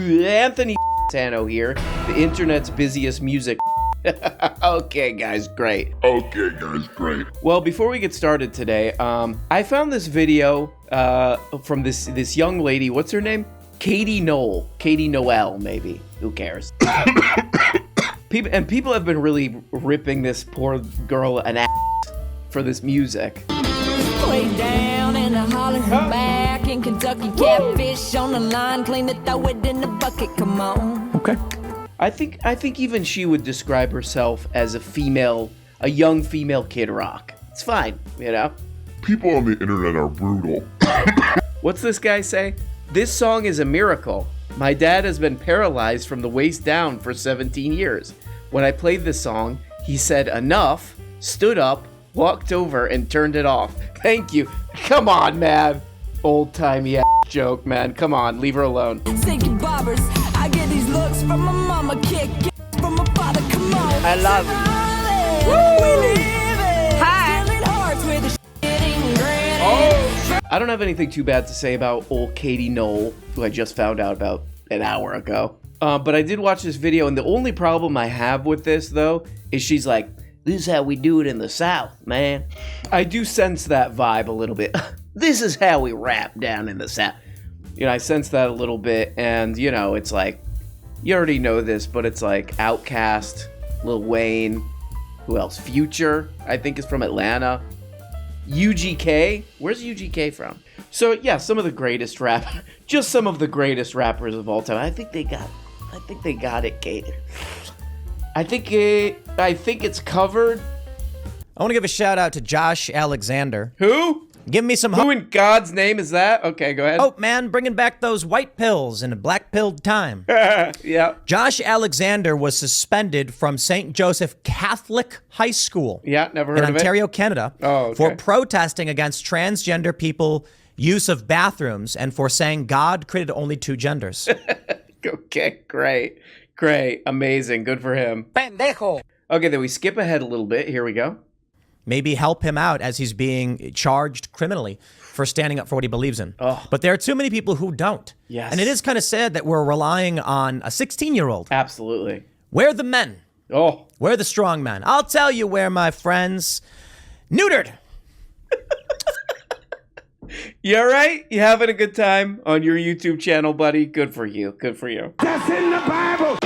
Anthony Tano here, the internet's busiest music. Okay, guys, great. Well, before we get started today, I found this video from this young lady. What's her name? Katie Noel, maybe. Who cares? People have been really ripping this poor girl an ass for this music. Way down in the holler back in Kentucky, catfish on the line, clean it, throw it in the bucket, come on. Okay. I think even she would describe herself as a young female Kid Rock. It's fine, you know? People on the internet are brutal. What's this guy say? This song is a miracle. My dad has been paralyzed from the waist down for 17 years. When I played this song, he said enough, stood up, walked over, and turned it off. Thank you. Come on, man. Old-timey ass joke, man. Come on, leave her alone. Stinky bobbers, I get these looks from my mama, kick from my father, come on. I love it. We live it. Hi. Stealing hearts with the shitting granny. Oh. I don't have anything too bad to say about old Katie Noel, who I just found out about an hour ago. But I did watch this video, and the only problem I have with this, though, is she's like, this is how we do it in the South, man. I do sense that vibe a little bit. This is how we rap down in the South. You know, I sense that a little bit, and, you know, it's like, you already know this, but it's like Outkast, Lil Wayne, who else? Future, I think, is from Atlanta. UGK, where's UGK from? So, yeah, some of the greatest just some of the greatest rappers of all time. I think they got it, Kate. I think it's covered. I want to give a shout out to Josh Alexander. Who? Give me some Who in God's name is that? Okay, go ahead. hope, man, bringing back those white pills in a black-pilled time. Yeah. Josh Alexander was suspended from St. Joseph Catholic High School. Yeah, never heard in of it. Ontario, Canada, Oh, okay. for protesting against transgender people use of bathrooms and for saying God created only two genders. Okay, great, amazing, good for him. Pendejo. Okay, then we skip ahead a little bit. Here we go. Maybe help him out as he's being charged criminally for standing up for what he believes in. Oh. But there are too many people who don't. Yes. And it is kind of sad that we're relying on a 16-year-old. Absolutely. Where are the men? Oh. Where are the strong men? I'll tell you where, my friends. Neutered. You all right? You having a good time on your YouTube channel, buddy? Good for you. That's in the Bible.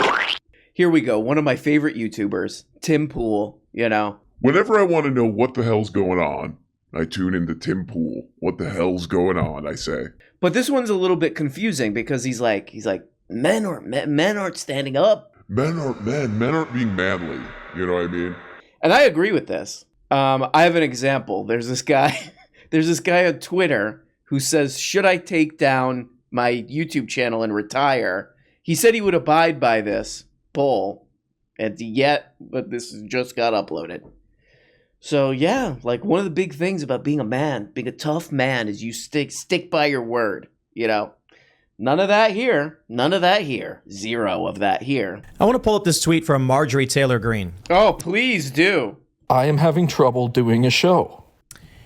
Here we go. One of my favorite YouTubers, Tim Pool, you know. Whenever I want to know what the hell's going on, I tune into Tim Pool. What the hell's going on, I say. But this one's a little bit confusing because he's like, men aren't standing up. Men aren't men. Men aren't being manly. You know what I mean? And I agree with this. I have an example. There's this guy on Twitter who says, should I take down my YouTube channel and retire? He said he would abide by this poll, but this just got uploaded. So yeah, like one of the big things about being a man, being a tough man, is you stick by your word, you know. None of that here. Zero of that here. I want to pull up this tweet from Marjorie Taylor Greene. Oh, please do. I am having trouble doing a show.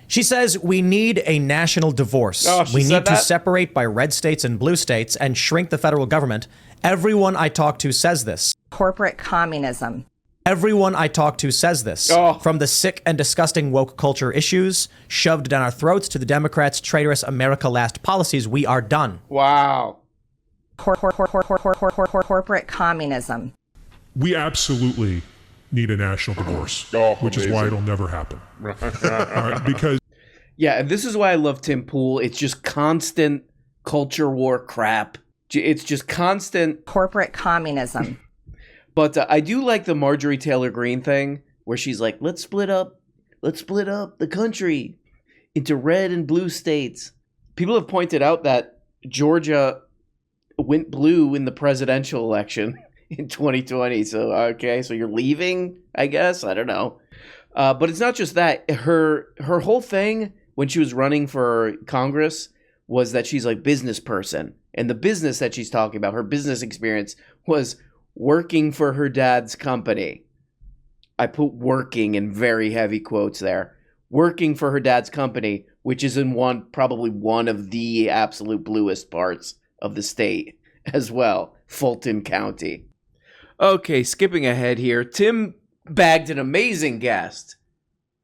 She says we need a national divorce. Oh, she we said need to that? separate by red states and blue states and shrink the federal government. Everyone I talk to says this. Corporate communism. Everyone I talk to says this. Oh. From the sick and disgusting woke culture issues shoved down our throats to the Democrats' traitorous America Last policies, we are done. Wow. Corporate communism. We absolutely need a national divorce, which is why it'll never happen. Because Yeah, and this is why I love Tim Pool. It's just constant culture war crap. It's just constant Corporate communism. But I do like the Marjorie Taylor Greene thing where she's like, let's split up the country into red and blue states. People have pointed out that Georgia went blue in the presidential election in 2020. So, okay, so you're leaving, I guess. I don't know. But it's not just that. Her whole thing when she was running for Congress was that she's like business person. And the business that she's talking about, her business experience, was working for her dad's company. I put working in very heavy quotes there. Working for her dad's company, which is in probably one of the absolute bluest parts of the state as well. Fulton County. Okay, skipping ahead here. Tim bagged an amazing guest.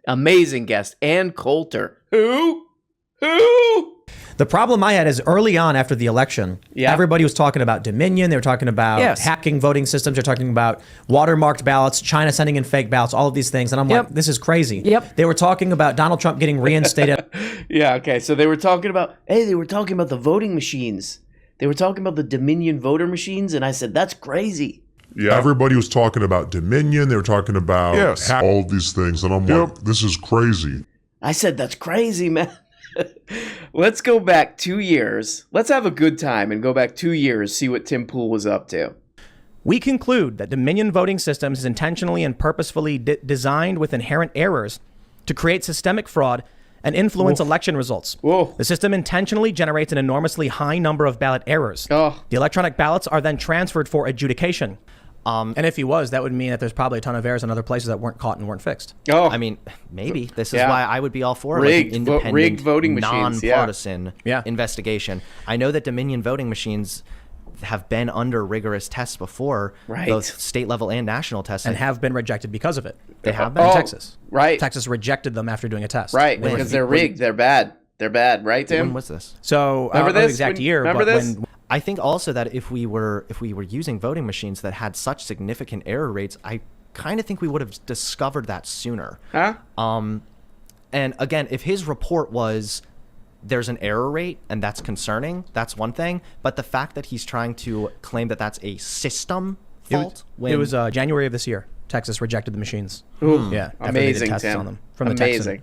Ann Coulter. Who? The problem I had is early on after the election, everybody was talking about Dominion. They were talking about hacking voting systems. They're talking about watermarked ballots, China sending in fake ballots, all of these things. And I'm like, this is crazy. They were talking about Donald Trump getting reinstated. Okay. So they were talking about, the voting machines. They were talking about the Dominion voter machines. And I said, that's crazy. Yeah. Everybody was talking about Dominion. They were talking about all these things. And I'm like, this is crazy. I said, that's crazy, man. Let's go back 2 years. Let's have a good time and go back 2 years, see what Tim Pool was up to. We conclude that Dominion voting systems is intentionally and purposefully designed with inherent errors to create systemic fraud and influence election results. The system intentionally generates an enormously high number of ballot errors. The electronic ballots are then transferred for adjudication. And if he was, that would mean that there's probably a ton of errors in other places that weren't caught and weren't fixed. I mean, maybe. This is why I would be all for rigged, like an independent, rigged voting machines, nonpartisan investigation. I know that Dominion voting machines have been under rigorous tests before, both state level and national tests. And have been rejected because of it. They have been? In Texas. Right. Texas rejected them after doing a test. Right, because they're rigged. They're bad. They're bad, right, Tim? When was this? So, remember this? The exact year. Remember this? I think also that if we were using voting machines that had such significant error rates, I kind of think we would have discovered that sooner. And again, if his report was there's an error rate and that's concerning, that's one thing. But the fact that he's trying to claim that that's a system fault. It was January of this year. Texas rejected the machines. Yeah, amazing, tests Tim. on them from the amazing.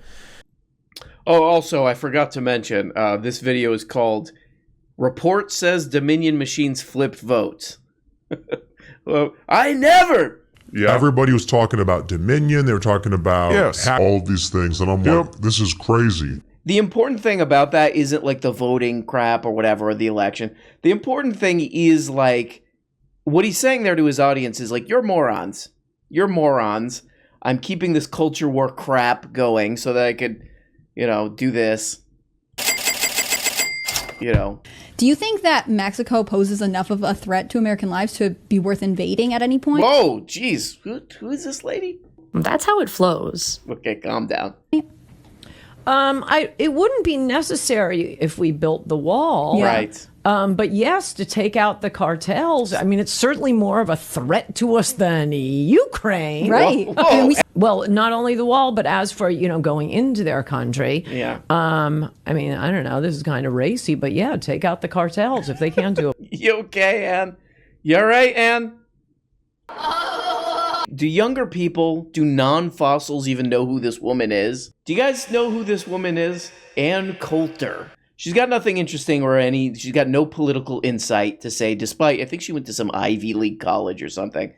Oh, also, I forgot to mention, this video is called "Report Says Dominion Machines Flipped Votes." Well, I never. Yeah. Everybody was talking about Dominion. They were talking about all these things. And I'm like, this is crazy. The important thing about that isn't like the voting crap or whatever, or the election. The important thing is like what he's saying there to his audience is like, you're morons. You're morons. I'm keeping this culture war crap going so that I could, do this. Do you think that Mexico poses enough of a threat to American lives to be worth invading at any point? Whoa, geez. Who is this lady? That's how it flows. Okay, calm down. It wouldn't be necessary if we built the wall. Right. But yes, to take out the cartels, I mean, it's certainly more of a threat to us than Ukraine. Right. Whoa. Well, not only the wall, but as for, going into their country. Yeah. I mean, I don't know, this is kind of racy, but yeah, take out the cartels if they can do it. You okay, Ann? You all right, Ann? Do younger people, do non-fossils even know who this woman is? Do you guys know who this woman is? Ann Coulter. She's got nothing interesting she's got no political insight to say, despite, I think she went to some Ivy League college or something.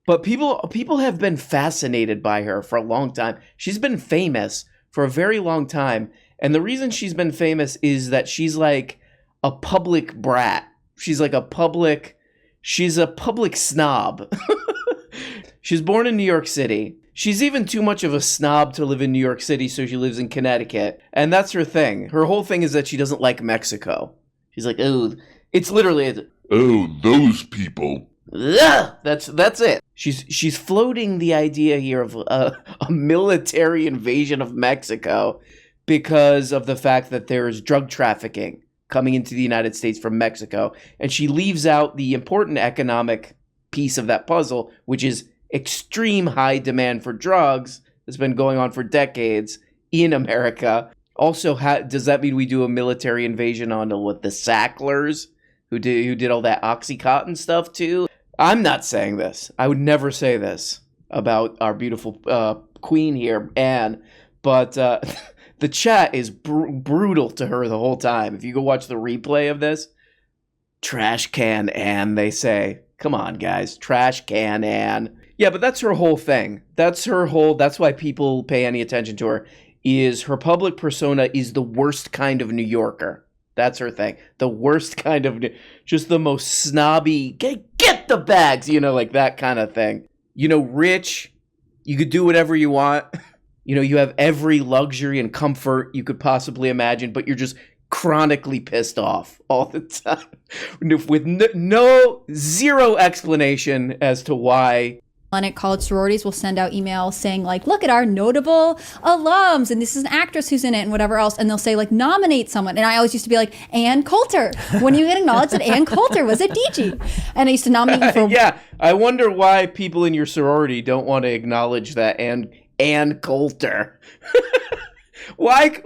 But people have been fascinated by her for a long time. She's been famous for a very long time. And the reason she's been famous is that she's like a public brat. She's a public snob. She's born in New York City. She's even too much of a snob to live in New York City, so she lives in Connecticut. And that's her thing. Her whole thing is that she doesn't like Mexico. She's like, oh, it's literally... Oh, those people. Ugh, that's it. She's floating the idea here of a military invasion of Mexico because of the fact that there's drug trafficking coming into the United States from Mexico. And she leaves out the important economic piece of that puzzle, which is extreme high demand for drugs that's been going on for decades in America. Also, does that mean we do a military invasion on the Sacklers who did all that Oxycontin stuff too? I'm not saying this. I would never say this about our beautiful queen here, Anne. But the chat is brutal to her the whole time. If you go watch the replay of this, trash can Anne, they say. Come on, guys. Trash can Anne. Yeah, but that's her whole thing. That's why people pay any attention to her, is her public persona is the worst kind of New Yorker. That's her thing. The worst kind of, just the most snobby, get the bags, like that kind of thing. Rich, you could do whatever you want. You have every luxury and comfort you could possibly imagine, but you're just chronically pissed off all the time with zero explanation as to why. At college sororities will send out emails saying like, look at our notable alums, and this is an actress who's in it and whatever else, and they'll say like, nominate someone. And I always used to be like, Ann Coulter. When you get acknowledged that Ann Coulter was at DG. And I used to nominate you for... Yeah, I wonder why people in your sorority don't want to acknowledge that Ann Coulter. Why?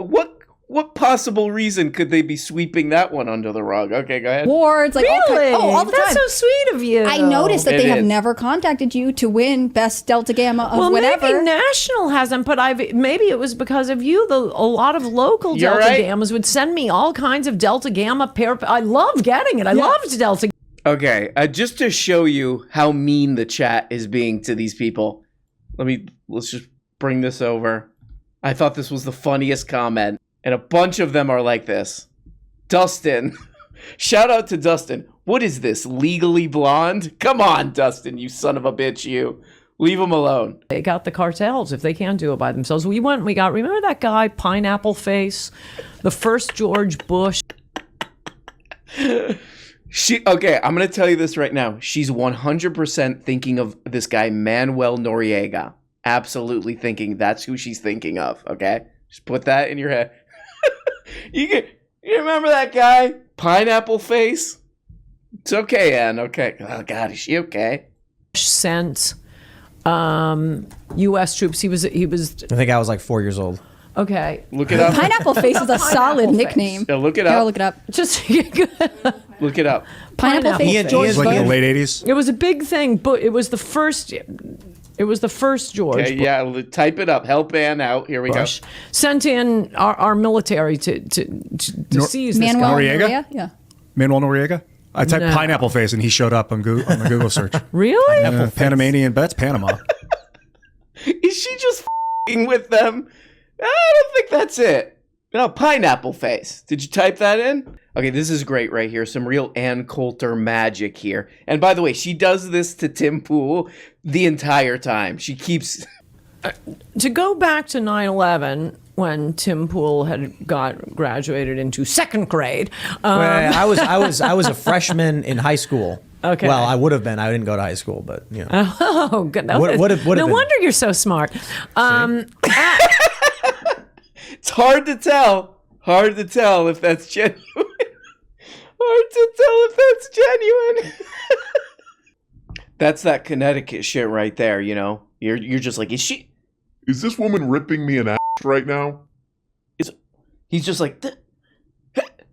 What possible reason could they be sweeping that one under the rug? Okay, go ahead. Awards, like really? all the time. That's so sweet of you. I noticed that they have never contacted you to win Best Delta Gamma of whatever. Maybe National hasn't, but maybe it was because of you. A lot of local Delta Gammas would send me all kinds of Delta Gamma I love getting it. I loved Delta. Okay, just to show you how mean the chat is being to these people, let's just bring this over. I thought this was the funniest comment. And a bunch of them are like this. Dustin. Shout out to Dustin. What is this, Legally Blonde? Come on, Dustin, you son of a bitch, you. Leave them alone. They got the cartels if they can't do it by themselves. We got, remember that guy, Pineapple Face? The first George Bush. Okay, I'm going to tell you this right now. She's 100% thinking of this guy, Manuel Noriega. Absolutely thinking that's who she's thinking of, okay? Just put that in your head. You remember that guy? Pineapple Face? It's okay, Ann. Okay. Oh, God, is she okay? Sent U.S. troops. He was. I think I was like 4 years old. Okay. Look it up. Pineapple Face is a solid nickname. Yeah, look it up. Here, I'll look it up. Just look it up. Pineapple Face. George like in the late 80s? It was a big thing, but it was the first... It was the first George Bush. Yeah, type it up. Help Ann out. Here we go. Sent in our military to seize this guy. Noriega? Yeah. Manuel Noriega? I typed Pineapple Face and he showed up on the Google search. Really? Panamanian, but that's Panama. Is she just f***ing with them? I don't think that's it. No, Pineapple Face. Did you type that in? Okay, this is great right here. Some real Ann Coulter magic here. And by the way, she does this to Tim Pool the entire time. She keeps... To go back to 9/11, when Tim Pool had graduated into second grade. I was a freshman in high school. Okay. Well, I would have been. I didn't go to high school, but you know. Oh, good. No wonder you're so smart. It's hard to tell. Hard to tell if that's genuine. Hard to tell if that's genuine. That's that Connecticut shit right there, you know? You're just like, is this woman ripping me an ass right now? He's just like,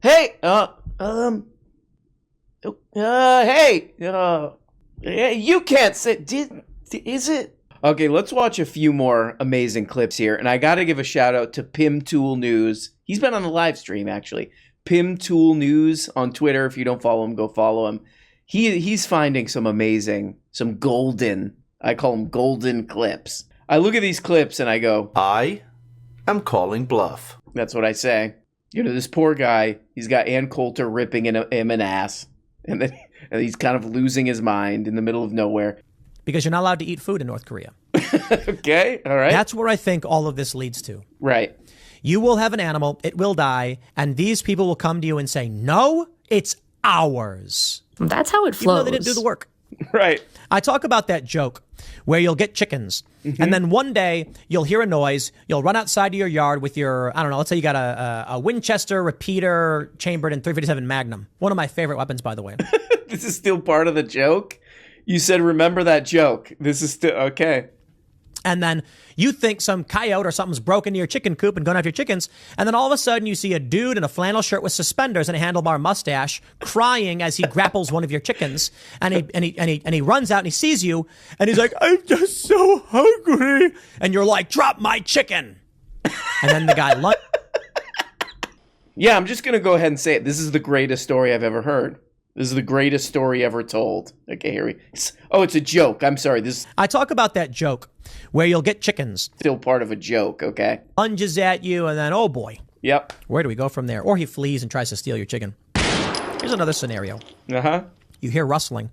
hey, you can't say, is it? Okay, let's watch a few more amazing clips here. And I got to give a shout out to Pim Tool News. He's been on the live stream, actually. Pim Tool News on Twitter. If you don't follow him, go follow him. He's finding some amazing, some golden, I call them golden clips. I look at these clips and I go, I am calling bluff. That's what I say. You know, this poor guy, he's got Ann Coulter ripping him an ass. And then he's kind of losing his mind in the middle of nowhere. Because you're not allowed to eat food in North Korea. Okay, all right. That's where I think all of this leads to. Right. You will have an animal, it will die, and these people will come to you and say, no, it's ours. That's how it flows. Even though they didn't do the work. Right. I talk about that joke where you'll get chickens, and then one day you'll hear a noise, you'll run outside to your yard with your, I don't know, let's say you got a Winchester repeater chambered in .357 Magnum. One of my favorite weapons, by the way. This is still part of the joke? You said, remember that joke. This is still, okay. And then you think some coyote or something's broken into your chicken coop and going after your chickens. And then all of a sudden you see a dude in a flannel shirt with suspenders and a handlebar mustache crying as he grapples one of your chickens. And he runs out and he sees you and he's like, I'm just so hungry. And you're like, drop my chicken. And then the guy lunges. Yeah, I'm just going to go ahead and say it. This is the greatest story I've ever heard. This is the greatest story ever told. Okay, here we... Oh, it's a joke. I'm sorry. I talk about that joke where you'll get chickens. Still part of a joke, okay? Lunges at you and then, oh boy. Yep. Where do we go from there? Or he flees and tries to steal your chicken. Here's another scenario. Uh-huh. You hear rustling.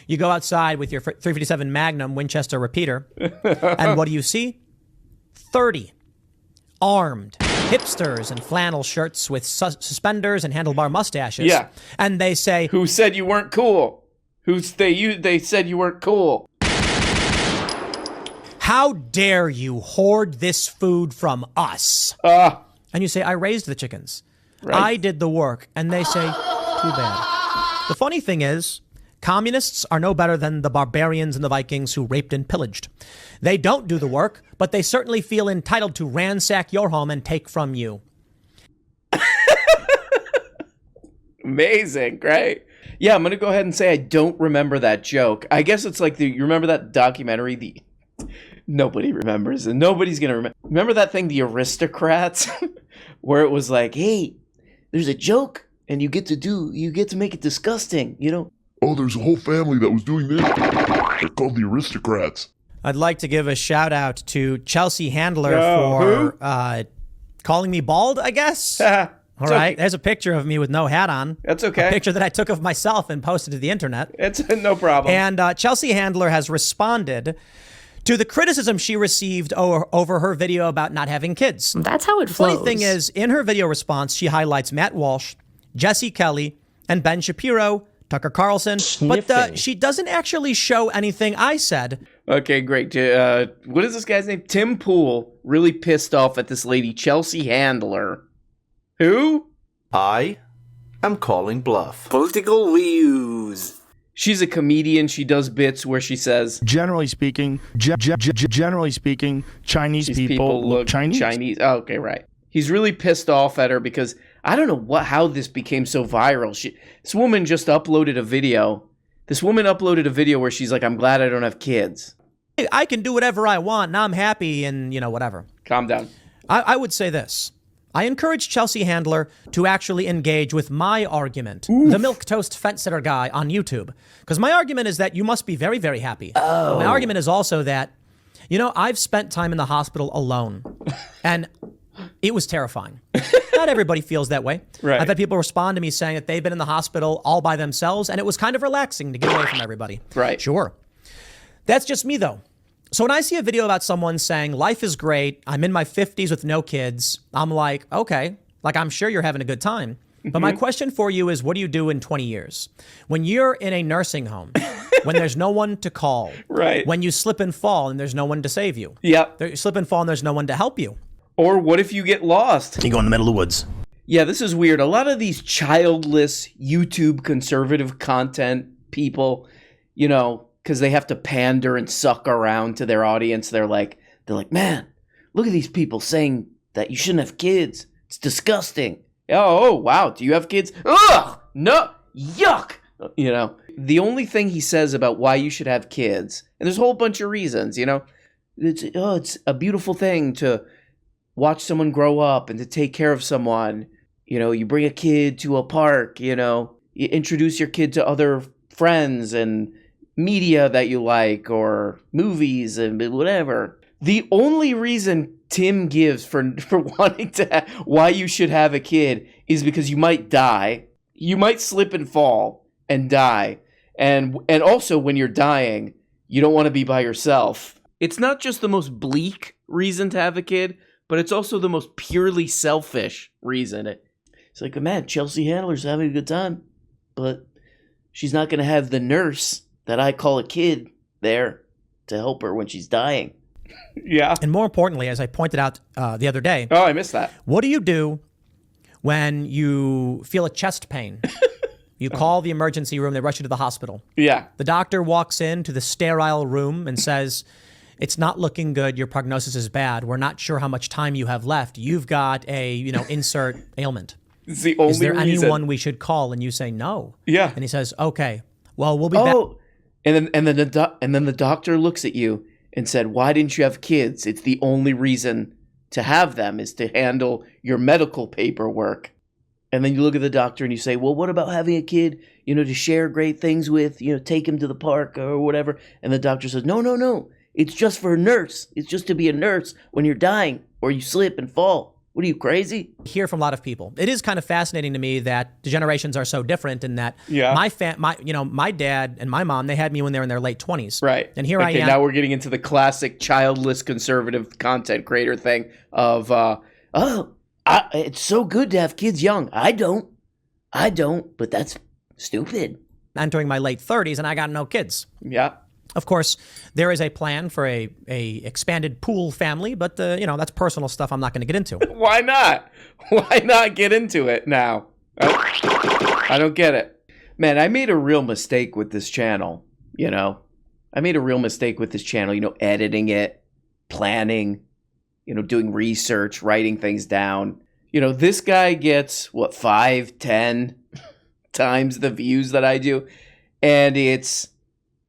You go outside with your .357 Magnum Winchester repeater. And what do you see? 30 armed hipsters in flannel shirts with suspenders and handlebar mustaches. Yeah. And they say, "Who said you weren't cool? They said you weren't cool." "How dare you hoard this food from us?" And you say, "I raised the chickens. Right. I did the work." And they say, "Too bad." The funny thing is, communists are no better than the barbarians and the Vikings who raped and pillaged. They don't do the work, but they certainly feel entitled to ransack your home and take from you. Amazing, great. Yeah, I'm going to go ahead and say I don't remember that joke. I guess it's like you remember that documentary, nobody remembers, and nobody's going to remember. Remember that thing, The Aristocrats, where it was like, hey, there's a joke, and you get to make it disgusting, you know? Oh, there's a whole family that was doing this. They're called the Aristocrats. I'd like to give a shout out to Chelsea Handler for calling me bald, I guess. All right. There's a picture of me with no hat on. That's okay. A picture that I took of myself and posted to the internet. It's no problem. And Chelsea Handler has responded to the criticism she received over her video about not having kids. That's how it flows. Funny thing is, in her video response, she highlights Matt Walsh, Jesse Kelly, and Ben Shapiro, Tucker Carlson, but she doesn't actually show anything I said. Okay, great. What is this guy's name? Tim Pool really pissed off at this lady, Chelsea Handler. Who? I am calling bluff. Political views. She's a comedian. She does bits where she says, generally speaking, Chinese people look Chinese. Oh, okay, right. He's really pissed off at her because I don't know how this became so viral. This woman just uploaded a video. This woman uploaded a video where she's like, "I'm glad I don't have kids. I can do whatever I want, and I'm happy, and whatever." Calm down. I would say this. I encourage Chelsea Handler to actually engage with my argument, the milquetoast fence sitter guy on YouTube. Because my argument is that you must be very, very happy. My argument is also that, I've spent time in the hospital alone. And it was terrifying. Not everybody feels that way. Right. I've had people respond to me saying that they've been in the hospital all by themselves, and it was kind of relaxing to get away from everybody. Right. Sure. That's just me, though. So when I see a video about someone saying, life is great, I'm in my 50s with no kids, I'm like, okay, I'm sure you're having a good time. But my question for you is, what do you do in 20 years? When you're in a nursing home, when there's no one to call, right? When you slip and fall and there's no one to save you. Yep. You slip and fall and there's no one to help you. Or what if you get lost? You go in the middle of the woods. Yeah, this is weird. A lot of these childless YouTube conservative content people, because they have to pander and suck around to their audience. They're like, man, look at these people saying that you shouldn't have kids. It's disgusting. Oh, wow. Do you have kids? Ugh, no, yuck. The only thing he says about why you should have kids, and there's a whole bunch of reasons, it's a beautiful thing to watch someone grow up and to take care of someone. You bring a kid to a park, you introduce your kid to other friends and media that you like or movies and whatever. The only reason Tim gives for wanting to why you should have a kid is because you might die. You might slip and fall and die. And also when you're dying, you don't want to be by yourself. It's not just the most bleak reason to have a kid, but it's also the most purely selfish reason. It's like, man, Chelsea Handler's having a good time, but she's not going to have the nurse that I call a kid there to help her when she's dying. Yeah. And more importantly, as I pointed out the other day. Oh, I missed that. What do you do when you feel a chest pain? You call the emergency room, they rush you to the hospital. Yeah. The doctor walks into the sterile room and says, it's not looking good. Your prognosis is bad. We're not sure how much time you have left. You've got a, insert ailment. It's the only reason. Is there anyone we should call? And you say no. Yeah. And he says, okay, well, we'll be back. And then the doctor looks at you and said, why didn't you have kids? It's the only reason to have them is to handle your medical paperwork. And then you look at the doctor and you say, well, what about having a kid, to share great things with, take him to the park or whatever. And the doctor says, no. It's just for a nurse. It's just to be a nurse when you're dying or you slip and fall. What are you, crazy? Hear from a lot of people. It is kind of fascinating to me that the generations are so different in that my dad and my mom, they had me when they were in their late 20s. Right. And here I am. Now we're getting into the classic childless conservative content creator thing of, I It's so good to have kids young. I don't, but that's stupid. Entering my late 30s and I got no kids. Yeah. Of course, there is a plan for a expanded pool family, but that's personal stuff I'm not going to get into. Why not? Why not get into it now? I don't get it. Man, I made a real mistake with this channel, I made a real mistake with this channel, editing it, planning, doing research, writing things down. This guy gets, 5, 10 times the views that I do. And it's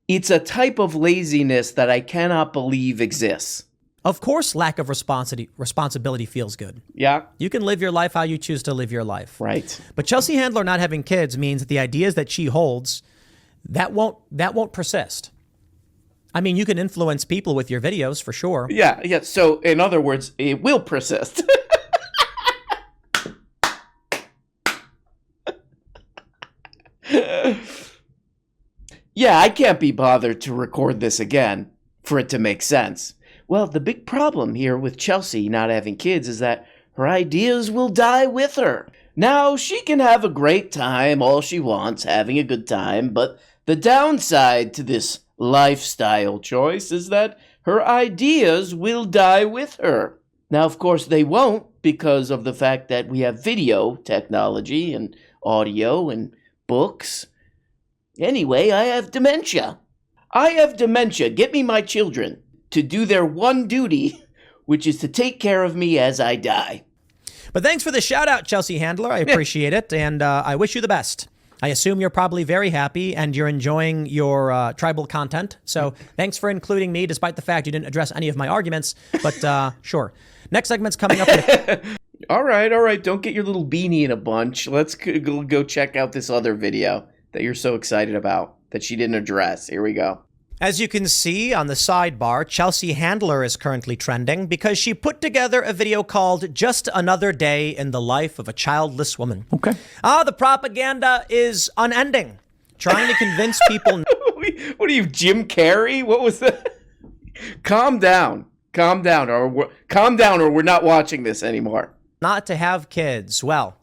a type of laziness that I cannot believe exists. Of course, lack of responsibility feels good. Yeah. You can live your life how you choose to live your life. Right. But Chelsea Handler not having kids means that the ideas that she holds, that won't persist. I mean, you can influence people with your videos for sure. Yeah. So, in other words, it will persist. Yeah, I can't be bothered to record this again for it to make sense. Well, the big problem here with Chelsea not having kids is that her ideas will die with her. Now, she can have a great time all she wants, having a good time, but the downside to this lifestyle choice is that her ideas will die with her. Now, of course, they won't because of the fact that we have video technology and audio and books. Anyway, I have dementia. Get me my children to do their one duty, which is to take care of me as I die. But thanks for the shout out, Chelsea Handler. I appreciate it. And I wish you the best. I assume you're probably very happy and you're enjoying your tribal content. So thanks for including me, despite the fact you didn't address any of my arguments. But sure. Next segment's coming up. All right. Don't get your little beanie in a bunch. Let's go check out this other video that you're so excited about that she didn't address. Here we go. As you can see on the sidebar, Chelsea Handler is currently trending because she put together a video called Just Another Day in the Life of a Childless Woman. Okay. The propaganda is unending. Trying to convince people... What are you, Jim Carrey? What was that? Calm down, or we're not watching this anymore. Not to have kids. Well,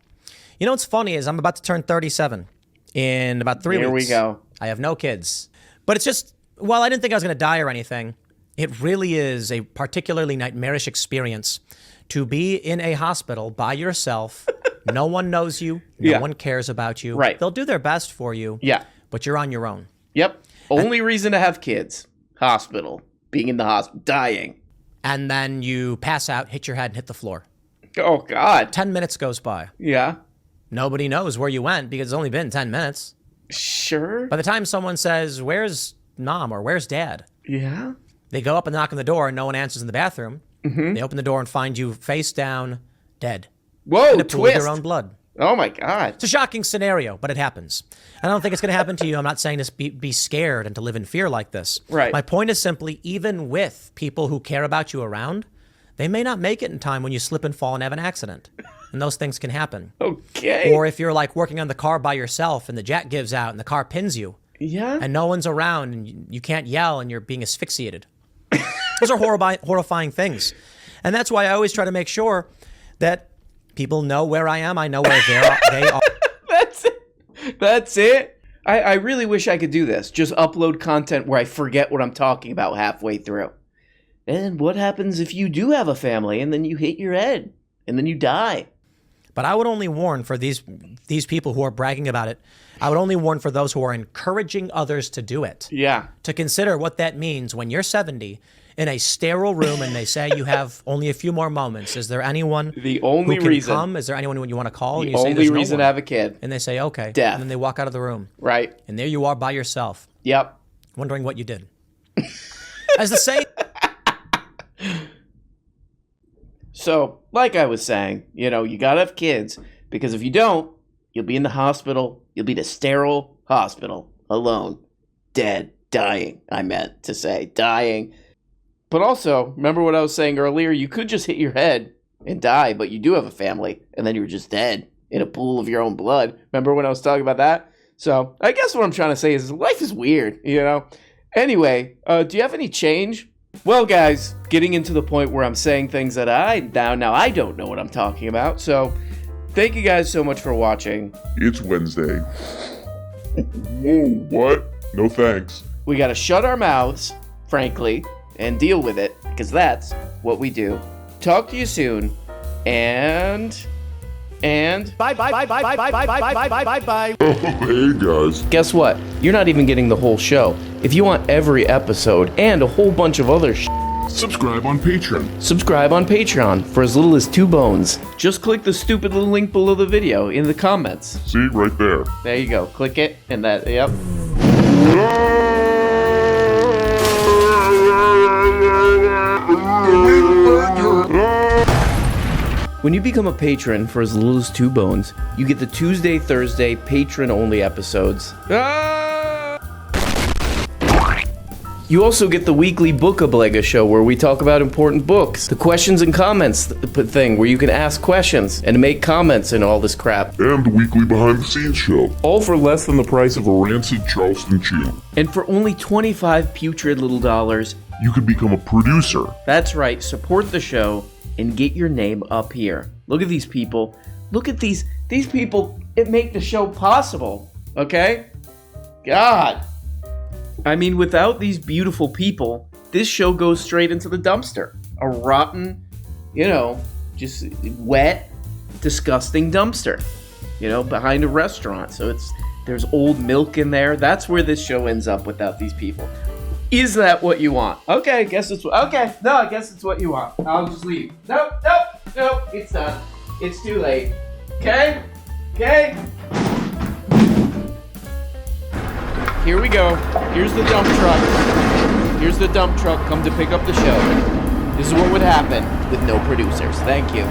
what's funny is I'm about to turn 37 in about 3 weeks. Here we go. I have no kids. But it's just... Well, I didn't think I was going to die or anything. It really is a particularly nightmarish experience to be in a hospital by yourself. No one knows you. No one cares about you. Right. They'll do their best for you. Yeah. But you're on your own. Yep. Only reason to have kids. Hospital. Being in the hospital. Dying. And then you pass out, hit your head, and hit the floor. Oh, God. 10 minutes goes by. Yeah. Nobody knows where you went because it's only been 10 minutes. Sure. By the time someone says, "Where's Mom?" or "Where's Dad?" Yeah. They go up and knock on the door and no one answers in the bathroom. Mm-hmm. They open the door and find you face down, dead. Whoa, in a pool of your own blood. Oh my God. It's a shocking scenario, but it happens. I don't think it's going to happen to you. I'm not saying to be scared and to live in fear like this. Right. My point is simply, even with people who care about you around, they may not make it in time when you slip and fall and have an accident. And those things can happen. Okay. Or if you're like working on the car by yourself and the jack gives out and the car pins you. Yeah. And no one's around and you can't yell and you're being asphyxiated. Those are horrifying things. And that's why I always try to make sure that people know where I am. I know where they are. That's it. I really wish I could do this. Just upload content where I forget what I'm talking about halfway through. And what happens if you do have a family and then you hit your head and then you die? But I would only warn for these people who are bragging about it. I would only warn for those who are encouraging others to do it. Yeah. To consider what that means when you're 70 in a sterile room and they say you have only a few more moments. Is there anyone the only who can reason come? Is there anyone you want to call? The and you say, only reason to have a kid. And they say, okay. Death. And then they walk out of the room. Right. And there you are by yourself. Yep. Wondering what you did. As the saying... So, like I was saying, you gotta have kids, because if you don't, you'll be in the hospital, you'll be in a sterile hospital, alone, dead, dying, I meant to say, dying. But also, remember what I was saying earlier, you could just hit your head and die, but you do have a family, and then you're just dead in a pool of your own blood. Remember when I was talking about that? So, I guess what I'm trying to say is life is weird, Anyway, do you have any change Well, guys, getting into the point where I'm saying things that now I don't know what I'm talking about. So, thank you guys so much for watching. It's Wednesday. Whoa, what? No thanks. We gotta shut our mouths, frankly, and deal with it, because that's what we do. Talk to you soon, and bye. Oh, hey guys. Guess what? You're not even getting the whole show. If you want every episode and a whole bunch of other subscribe on Patreon. Subscribe on Patreon for as little as 2 bones. Just click the stupid little link below the video in the comments. See, right there. There you go. Click it, and that, yep. When you become a patron for as little as 2 bones, you get the Tuesday, Thursday, patron-only episodes. You also get the weekly Book-a-Blega show where we talk about important books. The questions and comments thing where you can ask questions and make comments and all this crap. And the weekly behind-the-scenes show. All for less than the price of a rancid Charleston chew. And for only 25 putrid little dollars, you can become a producer. That's right, support the show and get your name up here. Look at these people. Look at these people. It make the show possible, okay? God. I mean, without these beautiful people, this show goes straight into the dumpster. A rotten, just wet, disgusting dumpster, behind a restaurant. So there's old milk in there. That's where this show ends up without these people. Is that what you want? Okay, I guess it's what you want. I'll just leave. Nope, it's done. It's too late. Okay? Here we go. Here's the dump truck. Come to pick up the show. This is what would happen with no producers. Thank you.